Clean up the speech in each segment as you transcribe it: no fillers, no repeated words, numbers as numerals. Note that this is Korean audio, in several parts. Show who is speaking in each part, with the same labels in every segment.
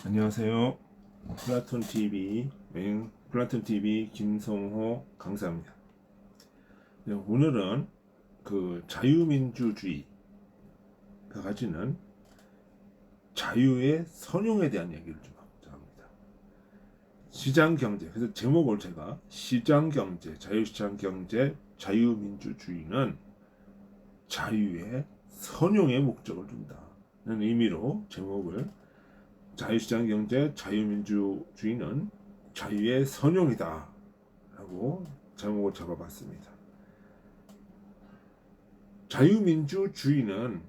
Speaker 1: 안녕하세요. 플라톤 TV 김성호 강사입니다. 네, 오늘은 그 자유민주주의가 가지는 자유의 선용에 대한 얘기를 좀 하고자 합니다. 시장경제, 그래서 제목을 제가 시장경제, 자유시장경제, 자유민주주의는 자유의 선용의 목적을 둔다는 의미로 제목을 자유시장경제, 자유민주주의는 자유의 선용이다 라고 제목을 잡아봤습니다. 자유민주주의는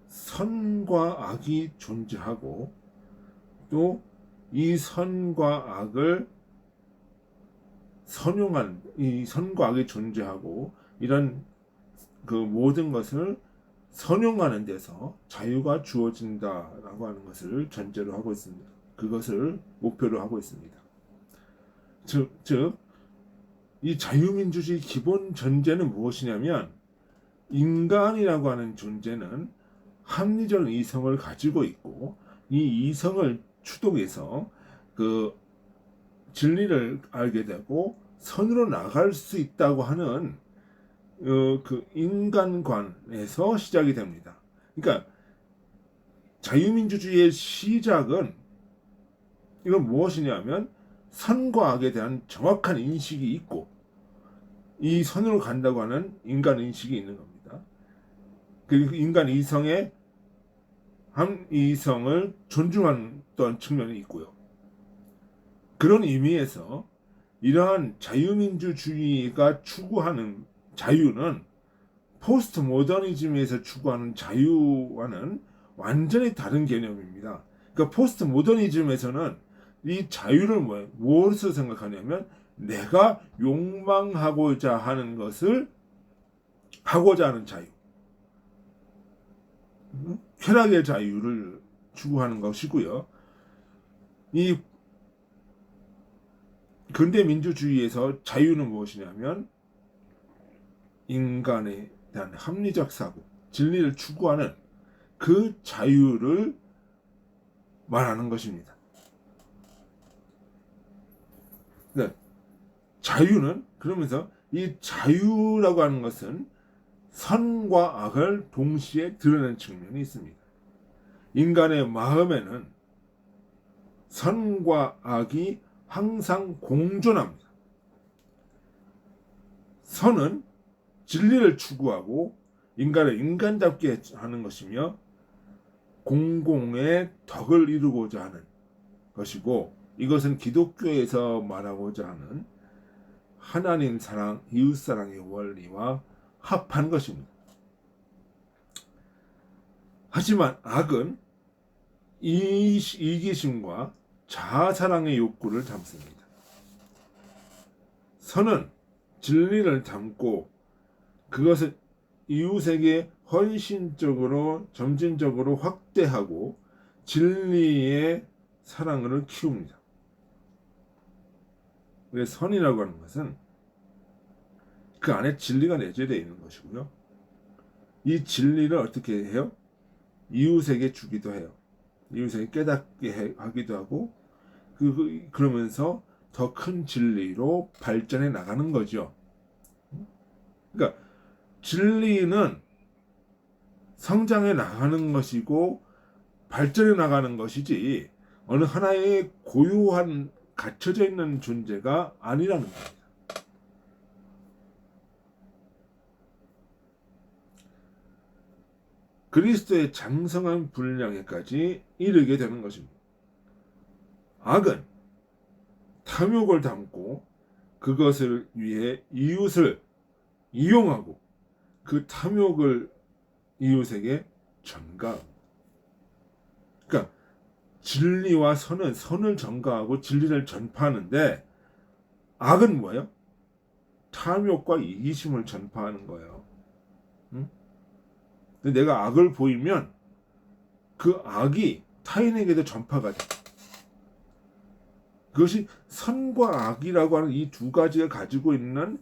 Speaker 1: 선과 악이 존재하고 또 이 선과 악을 선용한 이 선과 악이 존재하고 이런 그 모든 것을 선용하는 데서 자유가 주어진다라고 하는 것을 전제로 하고 있습니다. 그것을 목표로 하고 있습니다. 즉, 이 자유민주주의 기본 전제는 무엇이냐면 인간이라고 하는 존재는 합리적 이성을 가지고 있고 이 이성을 추동해서 그 진리를 알게 되고 선으로 나갈 수 있다고 하는 그 인간관에서 시작이 됩니다. 그러니까 자유민주주의의 시작은 이건 무엇이냐면 선과 악에 대한 정확한 인식이 있고 이 선으로 간다고 하는 인간 인식이 있는 겁니다. 그리고 인간 이성의 이성을 존중하는 또한 측면이 있고요. 그런 의미에서 이러한 자유민주주의가 추구하는 자유는 포스트 모더니즘에서 추구하는 자유와는 완전히 다른 개념입니다. 그러니까 포스트 모더니즘에서는 이 자유를 무엇으로 생각하냐면 내가 욕망하고자 하는 것을 하고자 하는 자유, 쾌락의 자유를 추구하는 것이고요. 이 근대 민주주의에서 자유는 무엇이냐면 인간에 대한 합리적 사고, 진리를 추구하는 그 자유를 말하는 것입니다. 그러니까 자유는 그러면서 이 자유라고 하는 것은 선과 악을 동시에 드러내는 측면이 있습니다. 인간의 마음에는 선과 악이 항상 공존합니다. 선은 진리를 추구하고 인간을 인간답게 하는 것이며 공공의 덕을 이루고자 하는 것이고 이것은 기독교에서 말하고자 하는 하나님 사랑, 이웃 사랑의 원리와 합한 것입니다. 하지만 악은 이기심과 자아사랑의 욕구를 담습니다. 선은 진리를 담고 그것을 이웃에게 헌신적으로 점진적으로 확대하고 진리의 사랑을 키웁니다. 그래서 선이라고 하는 것은 그 안에 진리가 내재되어 있는 것이고요. 이 진리를 어떻게 해요? 이웃에게 주기도 해요. 이웃에게 깨닫게 하기도 하고 그러면서 더 큰 진리로 발전해 나가는 거죠. 그러니까 진리는 성장해 나가는 것이고 발전해 나가는 것이지 어느 하나의 고유한 갇혀져 있는 존재가 아니라는 겁니다. 그리스도의 장성한 분량에까지 이르게 되는 것입니다. 악은 탐욕을 담고 그것을 위해 이웃을 이용하고 그 탐욕을 이웃에게 전가합니다. 그러니까 진리와 선은 선을 전가하고 진리를 전파하는데 악은 뭐예요? 탐욕과 이기심을 전파하는 거예요. 응? 내가 악을 보이면 그 악이 타인에게도 전파가 돼. 그것이 선과 악이라고 하는 이 두 가지가 가지고 있는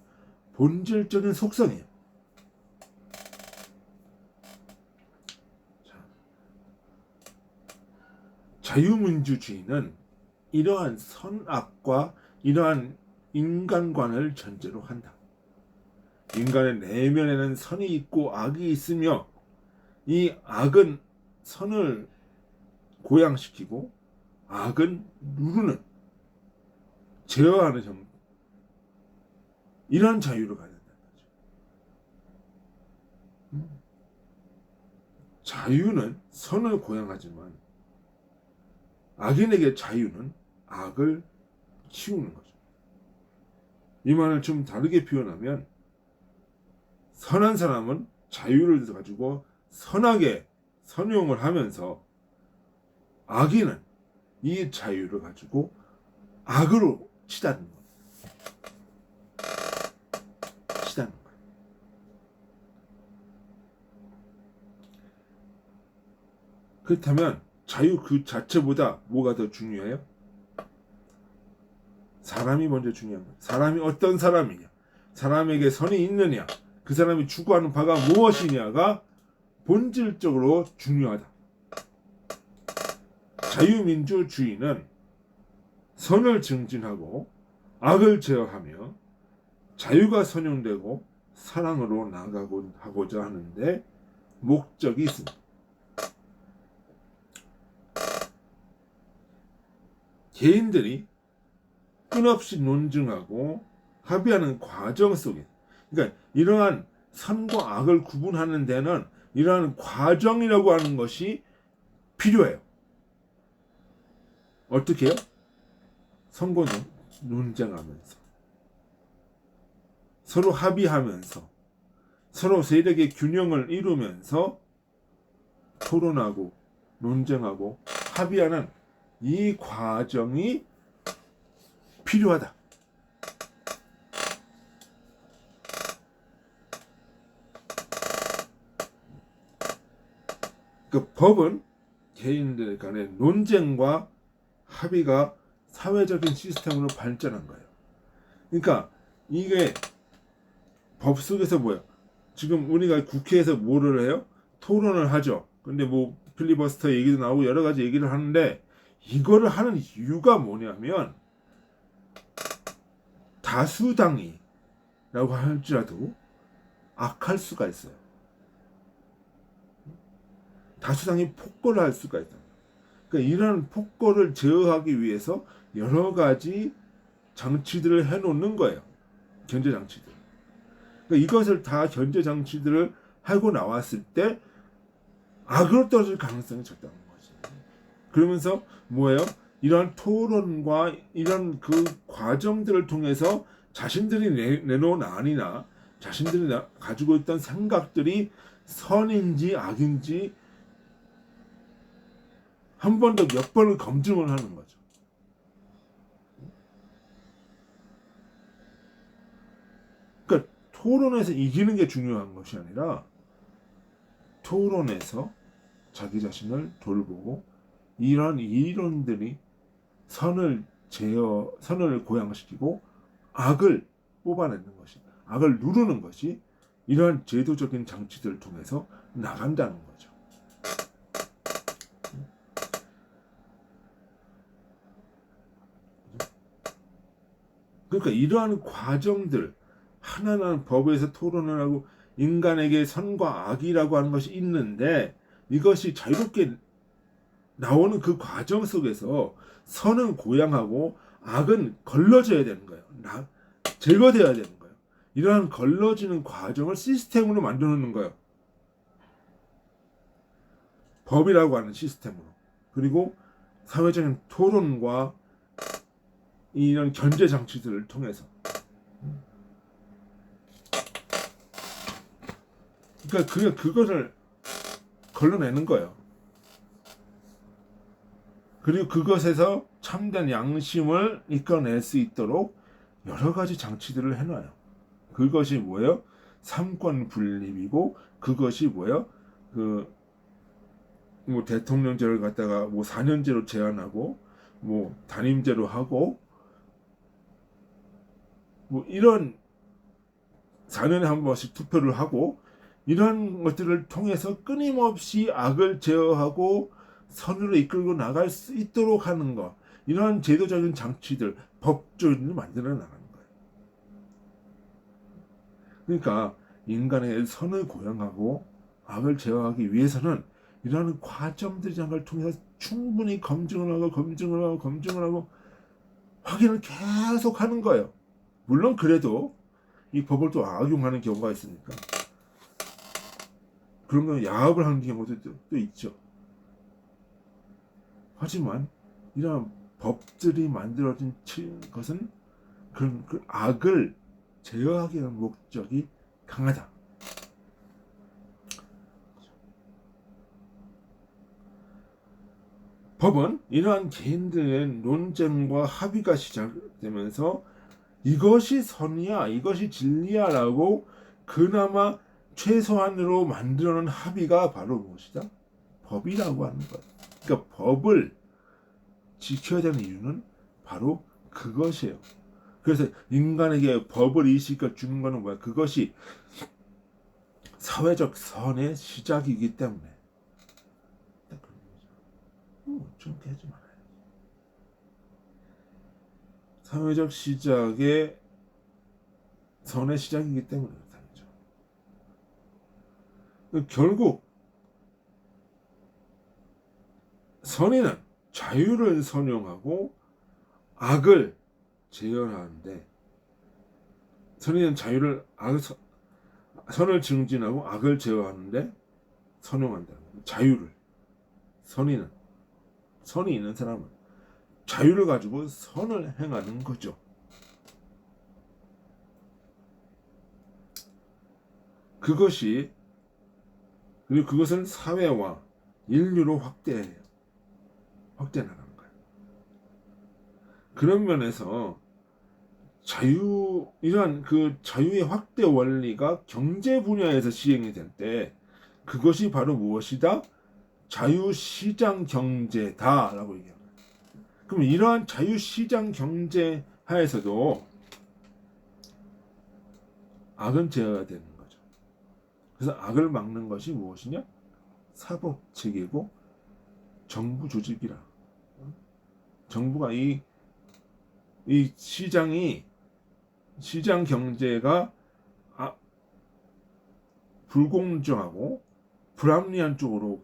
Speaker 1: 본질적인 속성이에요. 자유민주주의는 이러한 선악과 이러한 인간관을 전제로 한다. 인간의 내면에는 선이 있고 악이 있으며 이 악은 선을 고양시키고 악은 누르는, 제어하는 형, 이런 자유를 가진다는 거죠. 자유는 선을 고양하지만 악인에게 자유는 악을 키우는 거죠. 이 말을 좀 다르게 표현하면 선한 사람은 자유를 가지고 선하게 선용을 하면서 악인은 이 자유를 가지고 악으로 치닫는 거예요. 치닫는 거예요. 그렇다면 자유 그 자체보다 뭐가 더 중요해요? 사람이 먼저 중요한 거예요. 사람이 어떤 사람이냐, 사람에게 선이 있느냐, 그 사람이 추구하는 바가 무엇이냐가 본질적으로 중요하다. 자유민주주의는 선을 증진하고 악을 제어하며 자유가 선용되고 사랑으로 나아가고자 하는데 목적이 있습니다. 개인들이 끊없이 논증하고 합의하는 과정 속에, 그러니까 이러한 선과 악을 구분하는 데는 이러한 과정이라고 하는 것이 필요해요. 어떻게 해요? 선거 논쟁하면서 서로 합의하면서 서로 세력의 균형을 이루면서 토론하고 논쟁하고 합의하는 이 과정이 필요하다. 그 법은 개인들 간의 논쟁과 합의가 사회적인 시스템으로 발전한 거예요. 그러니까 이게 법 속에서 뭐야? 지금 우리가 국회에서 뭐를 해요? 토론을 하죠. 근데 뭐 필리버스터 얘기도 나오고 여러 가지 얘기를 하는데 이거를 하는 이유가 뭐냐면 다수당이라고 할지라도 악할 수가 있어요. 다수당이 폭거를 할 수가 있다. 그러니까 이런 폭거를 제어하기 위해서 여러 가지 장치들을 해놓는 거예요. 견제 장치들. 그러니까 이것을 다 견제 장치들을 하고 나왔을 때 악으로 떨어질 가능성이 적다는 거지. 그러면서 뭐예요? 이런 토론과 이런 그 과정들을 통해서 자신들이 내놓은 안이나 자신들이 가지고 있던 생각들이 선인지 악인지 한 번 더 몇 번을 검증을 하는 거죠. 그러니까 토론에서 이기는 게 중요한 것이 아니라 토론에서 자기 자신을 돌보고 이런 이론들이 선을 고양시키고 악을 뽑아내는 것이, 악을 누르는 것이 이러한 제도적인 장치들을 통해서 나간다는 거죠. 그러니까 이러한 과정들 하나하나 법에서 토론을 하고 인간에게 선과 악이라고 하는 것이 있는데 이것이 자유롭게 나오는 그 과정 속에서 선은 고양하고 악은 걸러져야 되는 거예요. 제거되어야 되는 거예요. 이러한 걸러지는 과정을 시스템으로 만들어 놓는 거예요. 법이라고 하는 시스템으로. 그리고 사회적인 토론과 이런 견제 장치들을 통해서. 그러니까 그것을 걸러내는 거예요. 그리고 그것에서 참된 양심을 이끌어낼 수 있도록 여러 가지 장치들을 해놔요. 그것이 뭐예요? 삼권 분립이고 그것이 뭐예요? 뭐 대통령제를 갖다가 뭐 4년제로 제한하고 뭐 단임제로 하고 뭐 이런 4년에 한 번씩 투표를 하고 이런 것들을 통해서 끊임없이 악을 제어하고 선으로 이끌고 나갈 수 있도록 하는 것, 이러한 제도적인 장치들, 법조인을 만들어 나가는 거예요. 그러니까 인간의 선을 고양하고 악을 제어하기 위해서는 이러한 과정들이라는 걸 통해서 충분히 검증을 하고 확인을 계속 하는 거예요. 물론 그래도 이 법을 또 악용하는 경우가 있으니까 그런 건 야합을 하는 경우도 또 있죠. 하지만 이런 법들이 만들어진 것은 그 악을 제어하기 위한 목적이 강하다. 법은 이러한 개인들의 논쟁과 합의가 시작되면서 이것이 선이야, 이것이 진리야 라고 그나마 최소한으로 만들어놓은 합의가 바로 무엇이다? 법이라고 하는 것. 그러니까 법을 지켜야 되는 이유는 바로 그것이에요. 그래서 인간에게 법을 이식을 주는 것은 뭐야? 그것이 사회적 선의 시작이기 때문에. 저렇게 하지 말아요. 사회적 시작의 선의 시작이기 때문에 그렇죠. 결국 선인은 자유를 선용하고 악을 제어하는데, 선인은 선을 증진하고 악을 제어하는데 선용한다. 자유를. 선이 있는 사람은 자유를 가지고 선을 행하는 거죠. 그것을 사회와 인류로 확대 나가는 거예요. 그런 면에서 이러한 그 자유의 확대 원리가 경제 분야에서 시행이 될 때 그것이 바로 무엇이다? 자유시장 경제다라고 얘기합니다. 그럼 이러한 자유시장 경제 하에서도 악은 제어가 되는 거죠. 그래서 악을 막는 것이 무엇이냐? 사법체계고 정부 조직이라. 정부가 이 시장 경제가 불공정하고 불합리한 쪽으로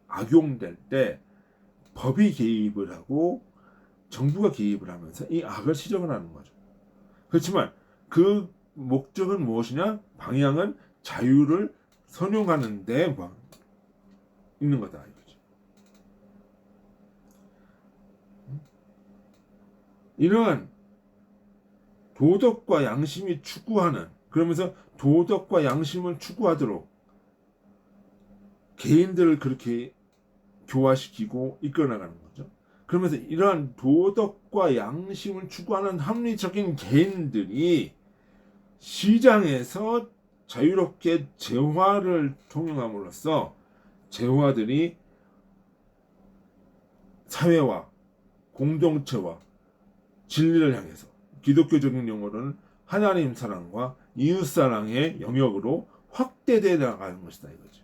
Speaker 1: 악용될 때 법이 개입을 하고 정부가 개입을 하면서 이 악을 시정을 하는 거죠. 그렇지만 그 목적은 무엇이냐? 방향은 자유를 선용하는 데 있는 거다 이거죠. 이러한 도덕과 양심이 추구하는, 그러면서 도덕과 양심을 추구하도록 개인들을 그렇게 교화시키고 이끌어나가는 거죠. 그러면서 이러한 도덕과 양심을 추구하는 합리적인 개인들이 시장에서 자유롭게 재화를 통용함으로써 재화들이 사회와 공동체와 진리를 향해서, 기독교적인 용어로는 하나님 사랑과 이웃 사랑의 영역으로 확대되어 나가는 것이다 이거죠.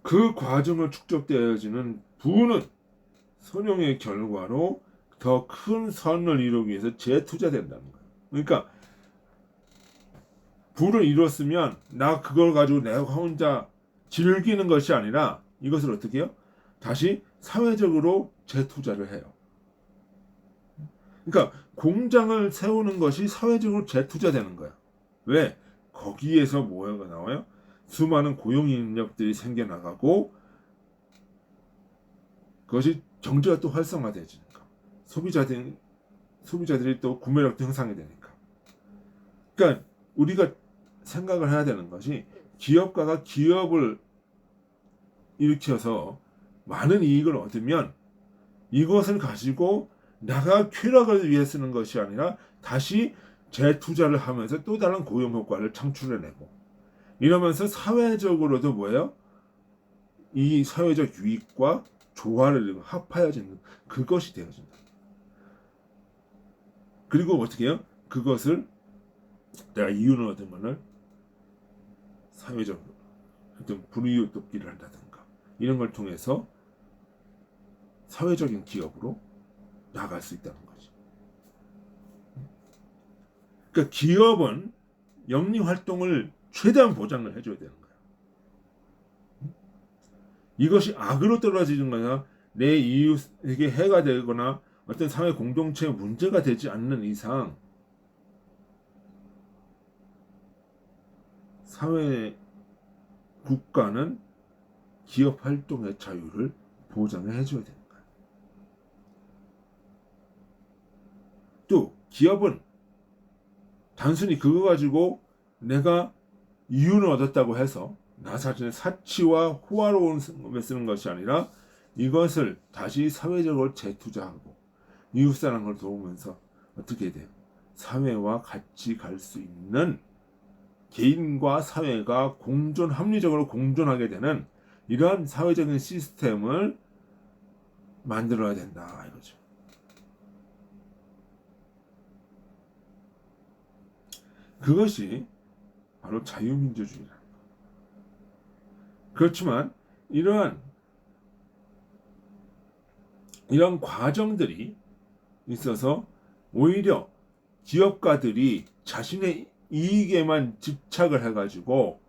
Speaker 1: 그 과정을 축적되어지는 부는 선용의 결과로 더 큰 선을 이루기 위해서 재투자된다는 거예요. 그러니까 부를 이뤘으면 나 그걸 가지고 내가 혼자 즐기는 것이 아니라 이것을 어떻게 해요? 다시 사회적으로 재투자를 해요. 그러니까 공장을 세우는 것이 사회적으로 재투자되는 거야. 왜? 거기에서 뭐가 나와요? 수많은 고용 인력들이 생겨나가고 그것이 경제가 또 활성화되니까 소비자들이 또 구매력도 향상이 되니까. 그러니까 우리가 생각을 해야 되는 것이 기업가가 기업을 일으켜서 많은 이익을 얻으면 이것을 가지고 나가 쾌락을 위해 쓰는 것이 아니라 다시 재투자를 하면서 또 다른 고용 효과를 창출해내고 이러면서 사회적으로도 뭐예요? 이 사회적 유익과 조화를 합하여지는 그것이 되어진다. 그리고 어떻게 해요? 그것을 내가 이윤을 얻으면은 사회적 어떤 불이웃 돕기를 한다든가 이런 걸 통해서 사회적인 기업으로 나갈 수 있다는 거지. 그러니까 기업은 영리 활동을 최대한 보장을 해줘야 되는 거야. 이것이 악으로 떨어지는 거나 내 이웃에게 해가 되거나 어떤 사회 공동체에 문제가 되지 않는 이상 사회 국가는 기업 활동의 자유를 보장해 줘야 되는 거야. 또 기업은 단순히 그거 가지고 내가 이윤을 얻었다고 해서 나 자신의 사치와 호화로움에 쓰는 것이 아니라 이것을 다시 사회적으로 재투자하고 이웃사람을 도우면서 어떻게 돼요? 사회와 같이 갈 수 있는 개인과 사회가 합리적으로 공존하게 되는 이러한 사회적인 시스템을 만들어야 된다 이거죠. 그것이 바로 자유민주주의라는 거. 그렇지만 이런 과정들이 있어서 오히려 기업가들이 자신의 이익에만 집착을 해가지고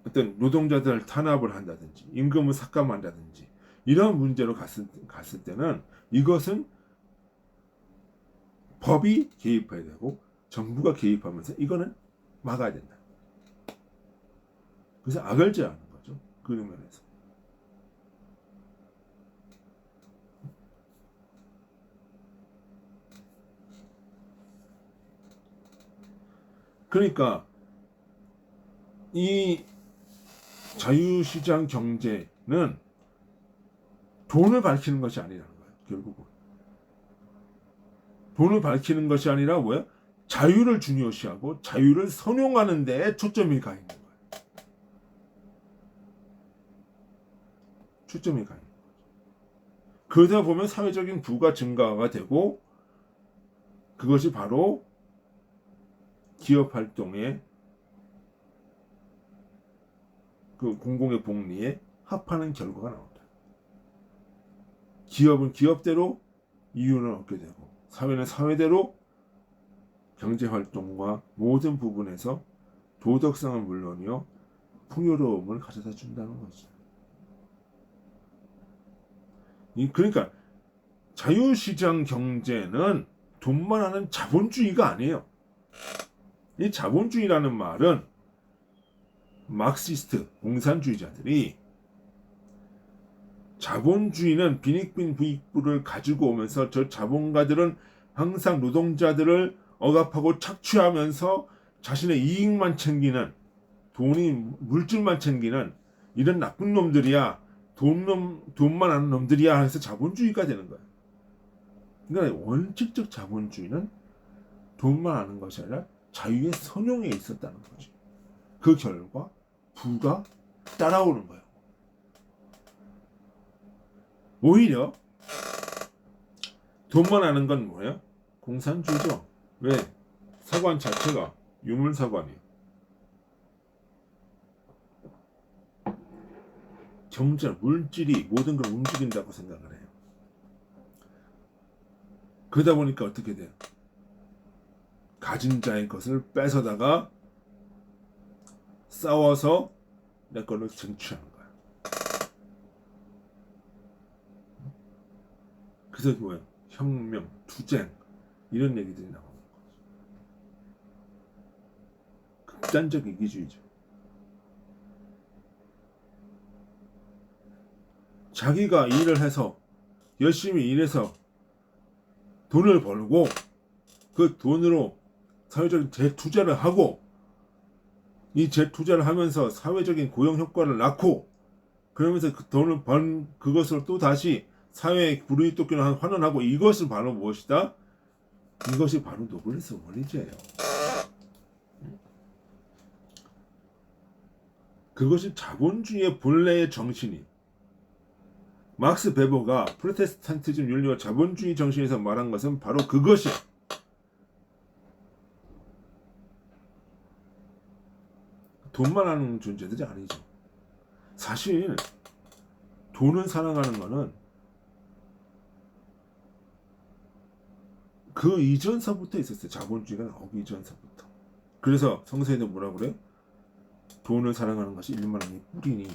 Speaker 1: 어떤 노동자들을 탄압을 한다든지 임금을 삭감한다든지 이런 문제로 갔을 때는 이것은 법이 개입해야 되고 정부가 개입하면서 이거는 막아야 된다. 그래서 악을 제하는 거죠. 그 면에서. 그러니까 이 자유시장 경제는 돈을 밝히는 것이 아니라는 거예요. 결국은. 돈을 밝히는 것이 아니라 뭐야? 자유를 중요시하고 자유를 선용하는 데에 초점이 가 있는 거예요. 초점이 가 있는 거죠. 그러다 보면 사회적인 부가 증가가 되고 그것이 바로 기업 활동의 그 공공의 복리에 합하는 결과가 나온다. 기업은 기업대로 이윤을 얻게 되고 사회는 사회대로 경제활동과 모든 부분에서 도덕성은 물론이요 풍요로움을 가져다 준다는 거죠. 그러니까 자유시장 경제는 돈만 하는 자본주의가 아니에요. 이 자본주의라는 말은 막시스트 공산주의자들이 자본주의는 빈익빈 부익부를 가지고 오면서 저 자본가들은 항상 노동자들을 억압하고 착취하면서 자신의 이익만 챙기는 물질만 챙기는 이런 나쁜 놈들이야. 돈만 하는 놈들이야 해서 자본주의가 되는 거야. 그러니까 원칙적 자본주의는 돈만 하는 것이 아니라 자유의 선용에 있었다는 거지. 그 결과 부가 따라오는 거예요. 오히려 돈만 하는 건 뭐예요? 공산주의죠. 왜? 사관 자체가 유물사관이에요. 경제, 물질이 모든 걸 움직인다고 생각을 해요. 그러다 보니까 어떻게 돼요? 가진 자의 것을 뺏어다가 싸워서 내 걸로 쟁취하는 거야. 그래서 뭐야? 혁명, 투쟁 이런 얘기들이 나오는 거죠. 극단적 이기주의죠. 자기가 일을 해서 열심히 일해서 돈을 벌고 그 돈으로 사회적인 재투자를 하고 이 재투자를 하면서 사회적인 고용 효과를 낳고 그러면서 그 돈을 번 그것을 또 다시 사회의 불이익 돕기를 환원하고 이것은 바로 무엇이다? 이것이 바로 노블리스 원리제예요. 그것이 자본주의의 본래의 정신이 막스 베버가 프로테스탄티즘 윤리와 자본주의 정신에서 말한 것은 바로 그것이에요. 돈만 하는 존재들이 아니죠. 사실 돈을 사랑하는 거는 그 이전서부터 있었어요. 자본주의가 나오기 이전서부터. 그래서 성서에도 뭐라고 그래요? 돈을 사랑하는 것이 일만함의 뿌리니.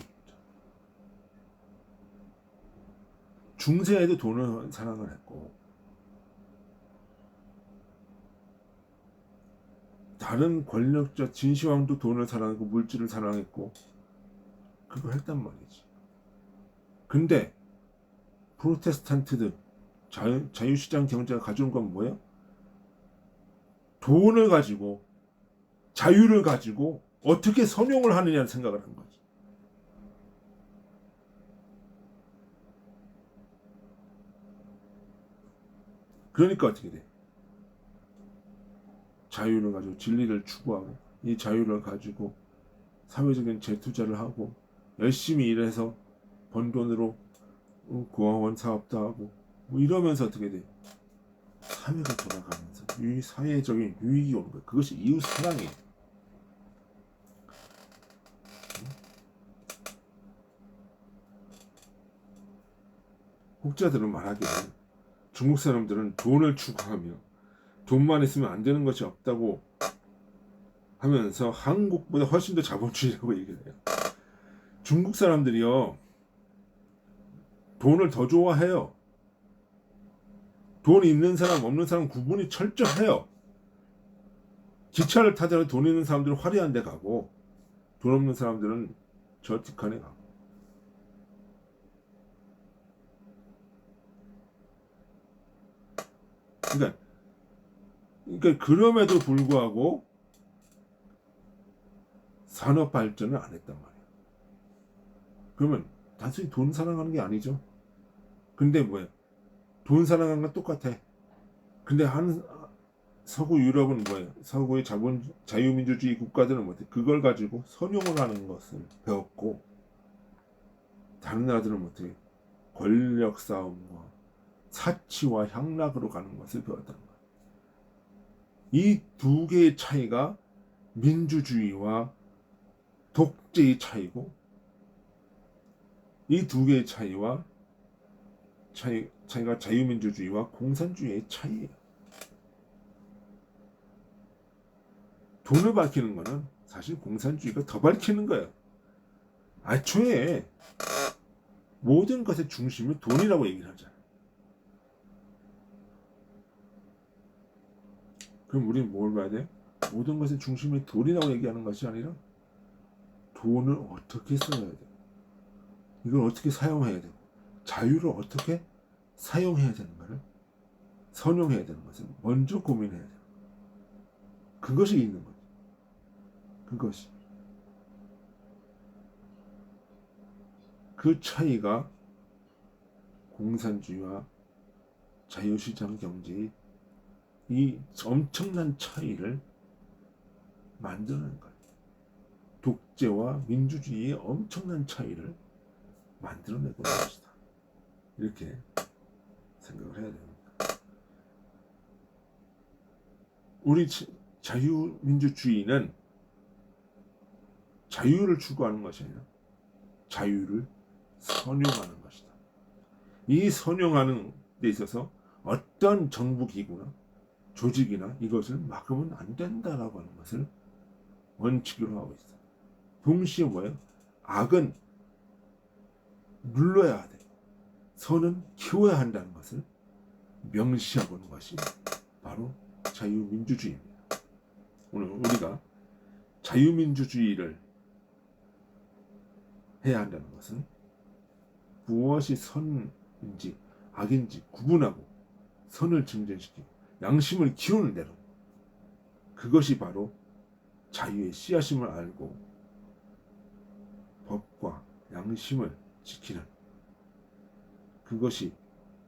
Speaker 1: 중세에도 돈을 사랑을 했고 다른 권력자 진시황도 돈을 사랑하고 물질을 사랑했고 그걸 했단 말이지. 근데 프로테스탄트들 자유시장 경제가 가져온 건 뭐예요? 돈을 가지고 자유를 가지고 어떻게 선용을 하느냐는 생각을 한 거지. 그러니까 어떻게 돼? 자유를 가지고 진리를 추구하고 이 자유를 가지고 사회적인 재투자를 하고 열심히 일해서 번 돈으로 고아원 사업도 하고 뭐 이러면서 어떻게 돼? 사회가 돌아가면서 사회적인 유익이 오는 거야. 그것이 이웃 사랑이에요. 혹자들은 말하기를 중국 사람들은 돈을 추구하며 돈만 있으면 안 되는 것이 없다고 하면서 한국보다 훨씬 더 자본주의라고 얘기를 해요. 중국 사람들이요 돈을 더 좋아해요. 돈 있는 사람 없는 사람 구분이 철저해요. 기차를 타더라도 돈 있는 사람들은 화려한 데 가고 돈 없는 사람들은 저틱한 데 가고. 그러니까 그럼에도 불구하고 산업 발전을 안 했단 말이에요. 그러면 단순히 돈 사랑하는 게 아니죠. 근데 뭐예요? 돈 사랑하는 건 똑같아. 근데 서구 유럽은 뭐예요? 서구의 자유민주주의 국가들은 뭐예요? 그걸 가지고 선용을 하는 것을 배웠고 다른 나라들은 어떻게 권력 싸움과 사치와 향락으로 가는 것을 배웠다는 거예요. 이 두 개의 차이가 민주주의와 독재의 차이고 이 두 개의 차이가 자유민주주의와 공산주의의 차이예요. 돈을 밝히는 거는 사실 공산주의가 더 밝히는 거예요. 애초에 모든 것의 중심은 돈이라고 얘기를 하잖아요. 그럼 우리는 뭘 봐야 돼요? 모든 것의 중심이 돈이라고 얘기하는 것이 아니라 돈을 어떻게 써야 돼요? 이걸 어떻게 사용해야 돼요? 자유를 어떻게 사용해야 되는가를 선용해야 되는 것을 먼저 고민해야 돼요. 그것이 있는 거죠. 그것이. 그 차이가 공산주의와 자유시장 경제의 이 엄청난 차이를 만드는 거예요. 독재와 민주주의의 엄청난 차이를 만들어내고 있는 것이다. 이렇게 생각을 해야 됩니다. 우리 자유민주주의는 자유를 추구하는 것이 아니라 자유를 선용하는 것이다. 이 선용하는 데 있어서 어떤 정부기구나 조직이나 이것을 막으면 안 된다라고 하는 것을 원칙으로 하고 있어요. 동시에 뭐예요? 악은 눌러야 돼. 선은 키워야 한다는 것을 명시하고 있는 것이 바로 자유민주주의입니다. 오늘 우리가 자유민주주의를 해야 한다는 것은 무엇이 선인지 악인지 구분하고 선을 증진시키고 양심을 키우는 대로 그것이 바로 자유의 씨앗임을 알고 법과 양심을 지키는 그것이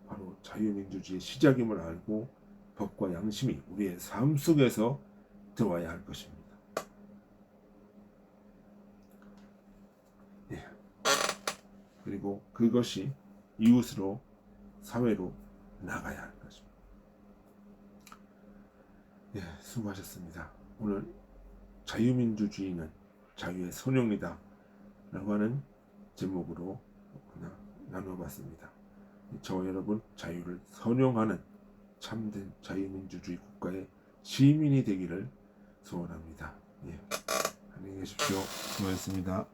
Speaker 1: 바로 자유민주주의의 시작임을 알고 법과 양심이 우리의 삶 속에서 들어와야 할 것입니다. 예. 그리고 그것이 이웃으로 사회로 나가야 할 것입니다. 예, 수고하셨습니다. 오늘 자유민주주의는 자유의 선용이다 라고 하는 제목으로 나눠봤습니다. 저와 여러분 자유를 선용하는 참된 자유민주주의 국가의 시민이 되기를 소원합니다. 예. 안녕히 계십시오. 수고하셨습니다.